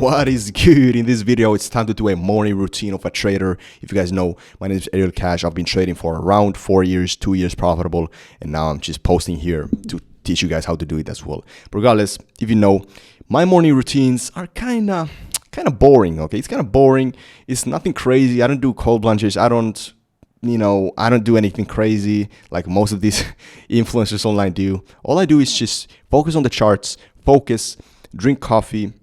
What is good? In this video, it's time to do a morning routine of a trader. If you guys know, my name is Ariel Cash. I've been trading for around 4 years, 2 years profitable, and now I'm just posting here to teach you guys how to do it as well. But regardless, if you know, my morning routines are kind of boring. Okay, it's kind of boring. It's nothing crazy. I don't do cold plunges. I don't do anything crazy like most of these influencers online do. All I do is just focus on the charts, focus, drink coffee,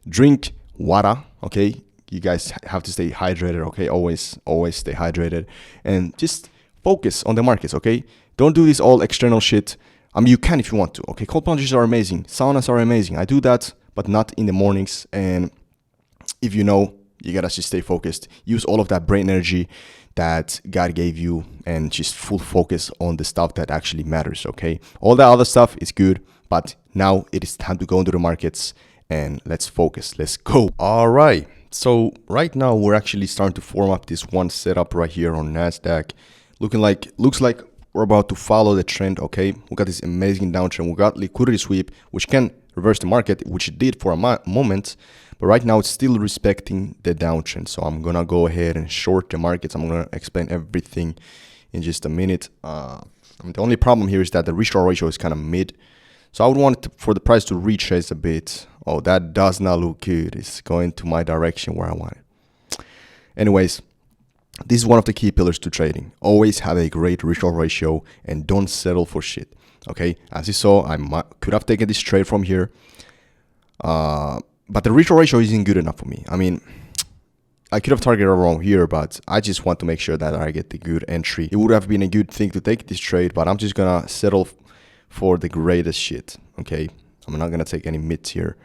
drink water. Okay, you guys have to stay hydrated. Okay, always stay hydrated, and just focus on the markets. Okay, don't do this all external shit. I mean, you can if you want to. Okay, cold plunges are amazing, saunas are amazing. I do that, but not in the mornings. And if you know, you gotta just stay focused. Use all of that brain energy that God gave you and just full focus on the stuff that actually matters. Okay, all that other stuff is good, but now it is time to go into the markets and let's focus. Let's go. All right, so right now we're actually starting to form up this one setup right here on NASDAQ. Looks like we're about to follow the trend. Okay, we got this amazing downtrend. We got liquidity sweep, which can reverse the market, which it did for a moment, but right now it's still respecting the downtrend. So I'm gonna go ahead and short the markets. I'm gonna explain everything in just a minute. The only problem here is that the risk ratio is kind of mid, so I would want for the price to retrace a bit. Oh, that does not look good. It's going to my direction where I want it. Anyways, this is one of the key pillars to trading. Always have a great risk ratio and don't settle for shit. Okay, as you saw, I could have taken this trade from here, but the risk ratio isn't good enough for me. I mean, I could have targeted around here, but I just want to make sure that I get the good entry. It would have been a good thing to take this trade, but I'm just gonna settle for the greatest shit. Okay, I'm not gonna take any mids here,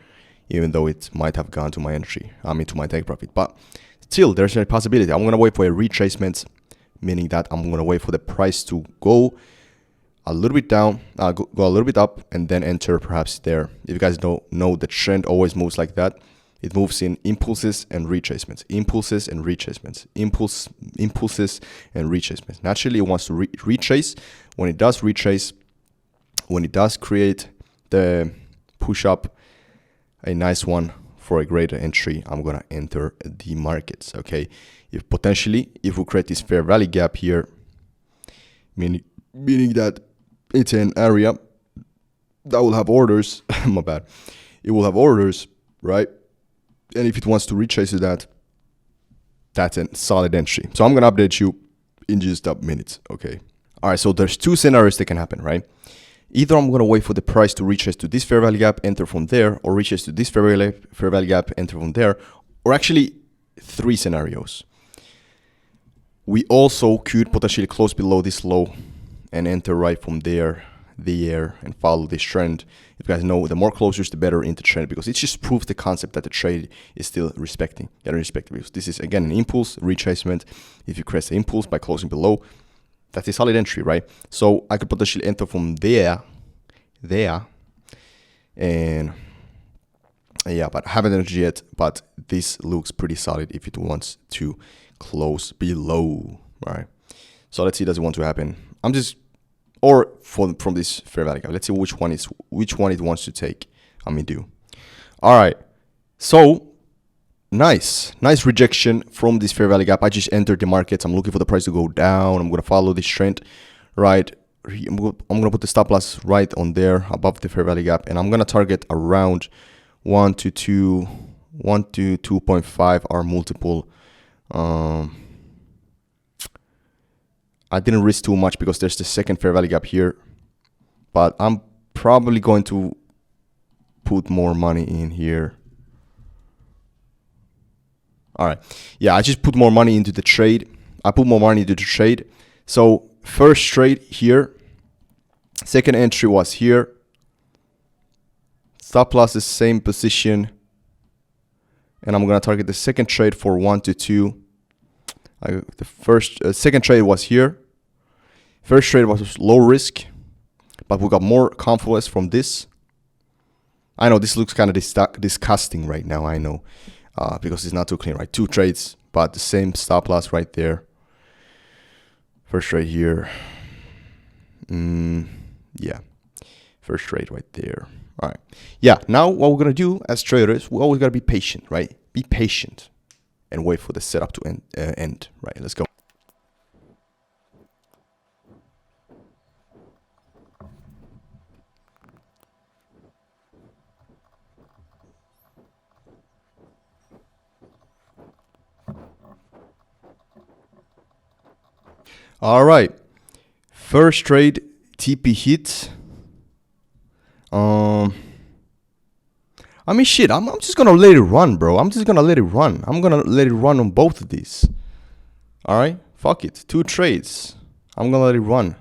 even though it might have gone to my entry. I mean, to my take profit, but still, there's a possibility. I'm gonna wait for a retracement, meaning that I'm gonna wait for the price to go a little bit down, go a little bit up, and then enter perhaps there. If you guys don't know, the trend always moves like that. It moves in impulses and retracements, impulses and retracements, impulses and retracements. Naturally, it wants to retrace. When it does retrace, when it does create the push up, a nice one for a greater entry, I'm gonna enter the markets. Okay, if we create this fair value gap here, meaning that it's an area that will have orders. My bad. It will have orders, right? And if it wants to retrace to that, that's a solid entry. So I'm gonna update you in just a minute. Okay. All right. So there's two scenarios that can happen, right? Either I'm gonna wait for the price to retrace to this fair value gap, enter from there, or retrace to this fair value gap, enter from there, or actually three scenarios. We also could potentially close below this low and enter right from there, and follow this trend. If you guys know, the more closures, the better into trend, because it just proves the concept that the trade is still getting respected. Because this is again an impulse retracement. If you create the impulse by closing below, that's a solid entry, right? So I could potentially enter from there, and yeah, but I haven't entered yet. But this looks pretty solid if it wants to close below, right? So let's see, does it want to happen? From this fair value gap. Let's see which one it wants to take. Do. All right. So nice rejection from this fair value gap. I just entered the markets. I'm looking for the price to go down. I'm gonna follow this trend, right? I'm gonna put the stop loss right on there above the fair value gap, and I'm gonna target around 1 to 2.5 our multiple. I didn't risk too much because there's the second fair value gap here, but I'm probably going to put more money in here. All right. Yeah, I just put more money into the trade. So first trade here, second entry was here. Stop loss is same position. And I'm going to target the second trade for 1 to 2. Second trade was here. First trade was low risk, but we got more confluence from this. I know this looks kind of disgusting right now. I know, because it's not too clean, right? Two trades, but the same stop loss right there. First trade here. Yeah, first trade right there. All right. Yeah. Now what we're gonna do as traders, we always gotta be patient, right? Be patient and wait for the setup to end. Right. Let's go. All right. First trade, TP hit. I mean, shit, I'm just gonna let it run, bro. I'm just gonna let it run. I'm gonna let it run on both of these. All right, fuck it. 2 trades. I'm gonna let it run.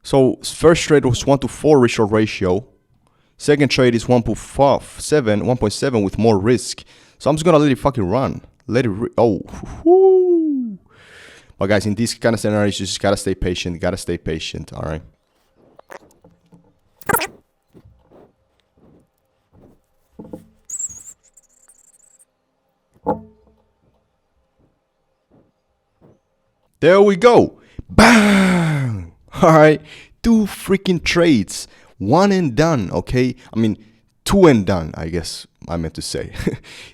So first trade was 1-to-4 risk-reward ratio. Second trade is 1.7 with more risk. So I'm just gonna let it fucking run. Let it. Oh, whoo. But guys, in these kind of scenarios, you just gotta stay patient. Gotta stay patient. All right. There we go. Bang! All right. 2 freaking trades. 1 and done, okay? I mean, 2 and done, I guess I meant to say.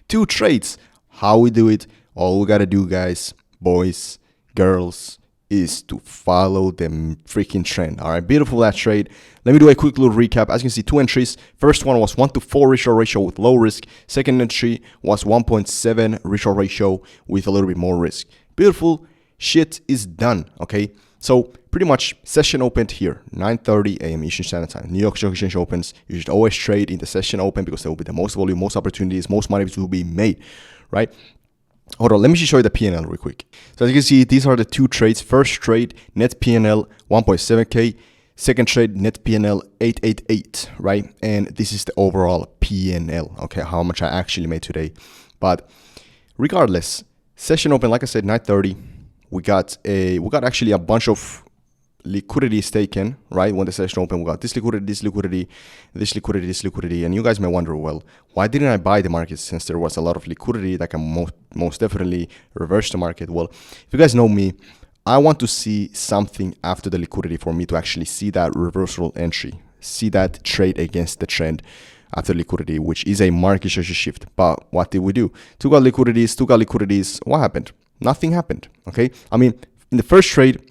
2 trades. How we do it, all we gotta do, guys, boys, girls, is to follow the freaking trend. All right, beautiful that trade. Let me do a quick little recap. As you can see, 2 entries. First one was 1-to-4 risk-reward ratio with low risk. Second entry was 1.7 risk-reward ratio with a little bit more risk. Beautiful. Shit is done, okay? So pretty much session opened here, 9:30 a.m. Eastern Standard Time. New York Stock Exchange opens. You should always trade in the session open because there will be the most volume, most opportunities, most money will be made, right? Hold on, let me just show you the P&L real quick. So as you can see, these are the 2 trades. First trade, net P&L 1.7K. Second trade, net P&L 888, right? And this is the overall P&L, okay? How much I actually made today. But regardless, session open, like I said, 9:30. We got actually a bunch of liquidity is taken, right? When the session opened, we got this liquidity, this liquidity, this liquidity, this liquidity. And you guys may wonder, well, why didn't I buy the market since there was a lot of liquidity that can most definitely reverse the market? Well, if you guys know me, I want to see something after the liquidity for me to actually see that reversal entry, see that trade against the trend after liquidity, which is a market share shift. But what did we do? Took out liquidities. What happened? Nothing happened, okay? I mean, in the first trade,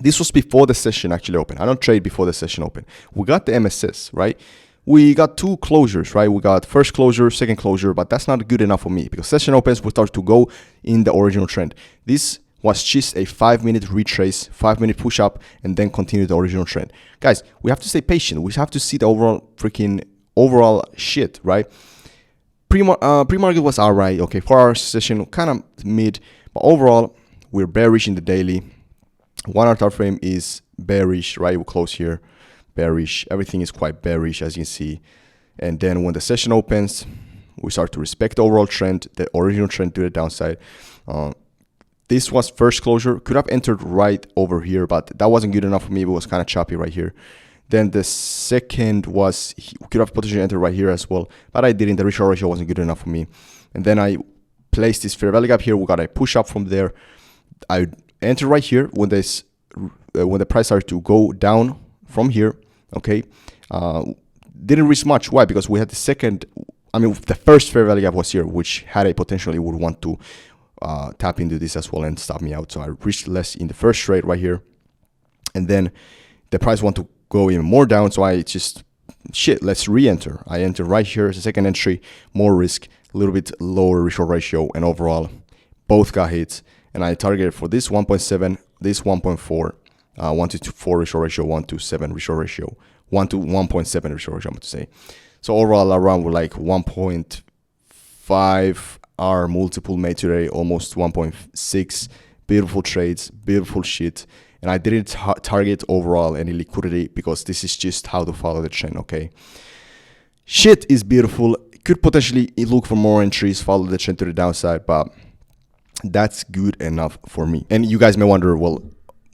this was before the session actually opened. I don't trade before the session opened. We got the MSS, right? We got 2 closures, right? We got first closure, second closure, but that's not good enough for me because session opens, we start to go in the original trend. This was just a 5-minute retrace, 5-minute push up, and then continue the original trend. Guys, we have to stay patient. We have to see the overall shit, right? Pre-market was all right, okay? 4-hour session, kind of mid. But overall, we're bearish in the daily. 1-hour time frame is bearish, right? We'll close here, bearish. Everything is quite bearish, as you can see. And then when the session opens, we start to respect the overall trend, the original trend to the downside. This was first closure. Could have entered right over here, but that wasn't good enough for me. It was kind of choppy right here. Then the second was, could have potentially entered right here as well, but I didn't. The risk-reward ratio wasn't good enough for me. And then I placed this fair value gap here. We got a push up from there. I entered right here when the price started to go down from here. Okay, didn't risk much. Why? Because we had the second. I mean, the first fair value gap was here, which had a potentially would want to tap into this as well and stop me out. So I risked less in the first trade right here, and then the price want to go even more down. So I just let's re-enter. I enter right here as a second entry, more risk, a little bit lower risk-reward ratio, and overall both got hits. And I targeted for this 1.7, this 1.4, 1-to-4 risk-reward ratio, 1-to-7 risk-reward ratio, 1-to-1.7 risk-reward ratio, I'm going to say. So overall around with like 1.5 hour multiple made today, almost 1.6. Beautiful trades, beautiful shit. And I didn't target overall any liquidity because this is just how to follow the trend, okay? Shit is beautiful. Could potentially look for more entries, follow the trend to the downside, but that's good enough for me. And you guys may wonder, well,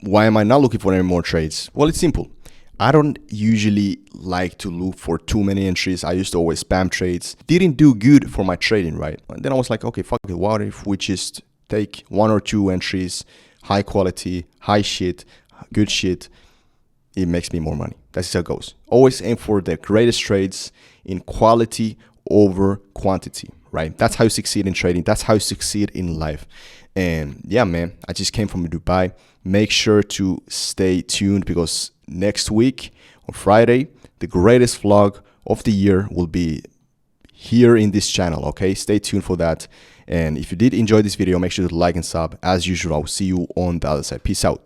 why am I not looking for any more trades? Well, it's simple. I don't usually like to look for too many entries. I used to always spam trades. Didn't do good for my trading, right? And then I was like, okay, fuck it. What if we just take 1 or 2 entries, high quality, high shit, good shit? It makes me more money. That's how it goes. Always aim for the greatest trades in quality over quantity, right? That's how you succeed in trading. That's how you succeed in life. And yeah, man, I just came from Dubai. Make sure to stay tuned because next week on Friday, the greatest vlog of the year will be here in this channel. Okay, stay tuned for that. And if you did enjoy this video, make sure to like and sub. As usual, I'll see you on the other side. Peace out.